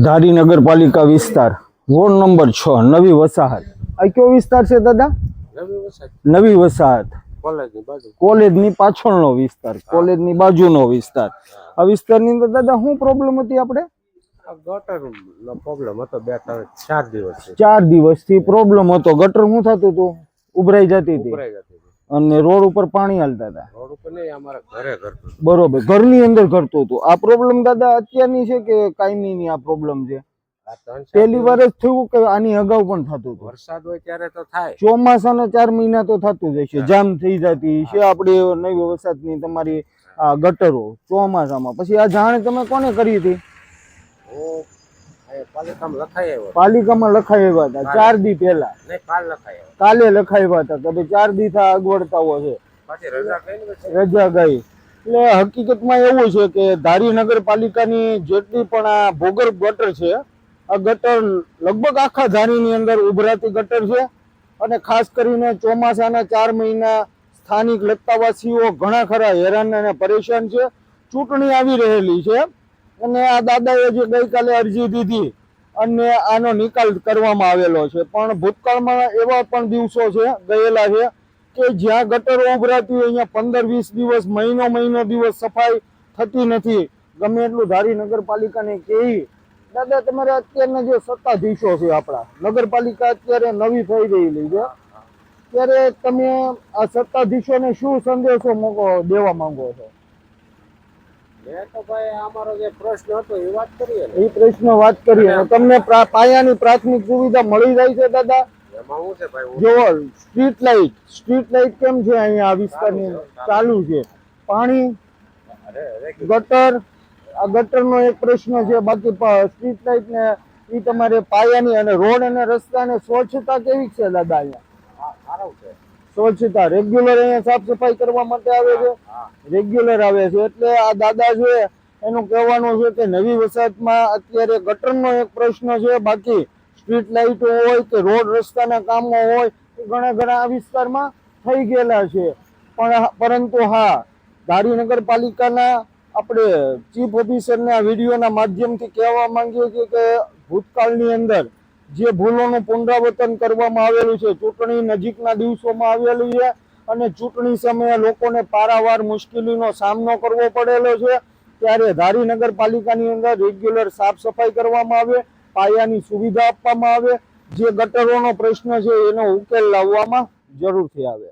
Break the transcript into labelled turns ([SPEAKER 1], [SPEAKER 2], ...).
[SPEAKER 1] ધારી નગરપાલિકા વિસ્તાર ward number 6 નવી વસાહત। આ કયો વિસ્તાર છે દાદા? નવી વસાહત કોલેજની પાછળનો વિસ્તાર, કોલેજની બાજુનો વિસ્તાર। આ વિસ્તારની અંદર દાદા શું પ્રોબ્લેમ હતી? આપણે
[SPEAKER 2] ગટરનો પ્રોબ્લેમ હતો 4 દિવસ
[SPEAKER 1] 4 દિવસથી પ્રોબ્લેમ હતો। ગટર શું થતું હતું? ઉભરાઈ જતી હતી અને રોડ ઉપર પાણી હાલતા હતા।
[SPEAKER 2] રોડ ઉપર નહીં, અમારા ઘરે કરતું
[SPEAKER 1] બરોબર, ઘરની અંદર કરતું હતું। આ પ્રોબ્લેમ દાદા અત્યારની છે કે કાયમીની આ પ્રોબ્લેમ છે? પહેલી વાર જ થયું કે આની અગાઉ પણ થતું હતું?
[SPEAKER 2] વરસાદ હોય ત્યારે તો થાય,
[SPEAKER 1] ચોમાસાના 4 મહિના તો થતું જ હશે, જામ થઈ જતી છે આપણી નવી વસાહતની તમારી આ ગટરો ચોમાસામાં। પછી આ જાણ તમે કોને કરી હતી? પાલિકામાં લખાઈ આવ્યા હતા 4 દી પહેલા? કાલે લખાવ્યા હતા કે 4 દી થા અગવડતાઓ છે, રજા ગઈ। એટલે હકીકતમાં એવું છે કે ધારી નગરપાલિકાની જેટલી પણ આ ભૂગર્ભ ગટર છે, આ ગટર લગભગ આખા ધારીની અંદર ઉભરાતી ગટર છે અને ખાસ કરીને ચોમાસાના 4 મહિના સ્થાનિક લત્તાવાસીઓ ઘણા ખરા હેરાન અને પરેશાન છે। ચૂંટણી આવી રહેલી છે અને આ દાદાએ જે ગઈકાલે અરજી દીધી અને આનો નિકાલ કરવામાં આવેલો છે, પણ ભૂતકાળમાં એવા પણ દિવસો છે ગયેલા છે કે જ્યાં ગટરો ઉભરાતી હોય અહીંયા 15-20 દિવસ, મહિનો દિવસ સફાઈ થતી નથી। ગમે એટલું ધારી નગરપાલિકાને કહી દાદા, તમારે અત્યારના જે સત્તાધીશો છે, આપણા નગરપાલિકા અત્યારે નવી થઈ રહેલી છે, ત્યારે તમે આ સત્તાધીશોને શું સંદેશો દેવા માંગો છો? એ પ્રશ્ન વાત કરીએ, તમને પાયાની પ્રાથમિક સુવિધા મળી જાય છે દાદા? જો સ્ટ્રીટ લાઇટ કેમ છે અહીંયા આ વિસ્તારની? ચાલુ છે। પાણી, ગટર, આ ગટરનો એક પ્રશ્ન છે, બાકી સ્ટ્રીટ લાઇટ ને એ તમારે પાયાની। અને રોડ અને રસ્તા ને સ્વચ્છતા કેવી છે દાદા અહીંયા? સ્વચ્છતા રેગ્યુલર અહીંયા સાફ સફાઈ કરવા માટે આવે છે? રેગ્યુલર આવે છે। એટલે આ દાદા છે એનું કહેવાનું છે કે નવી વસાહતમાં અત્યારે ગટરનો એક પ્રશ્ન છે, બાકી સ્ટ્રીટ લાઇટો હોય કે રોડ રસ્તાના કામો હોય એ ઘણા આ વિસ્તારમાં થઈ ગયેલા છે। પરંતુ હા, ધારી નગરપાલિકાના આપણે ચીફ ઓફિસરને આ વિડીયોના માધ્યમથી કહેવા માંગીએ છીએ કે ભૂતકાળની અંદર જે ભૂલોનું પુનરાવર્તન કરવામાં આવેલું છે, ચૂંટણી નજીકના દિવસોમાં આવેલું છે અને ચૂંટણી સમયે લોકોને પારાવાર મુશ્કેલીનો સામનો કરવો પડેલો છે, ત્યારે ધારી નગરપાલિકાની અંદર રેગ્યુલર સાફ સફાઈ કરવામાં આવે, પાયાની સુવિધા આપવામાં આવે, જે ગટરોનો પ્રશ્ન છે એનો ઉકેલ લાવવામાં જરૂરથી આવે।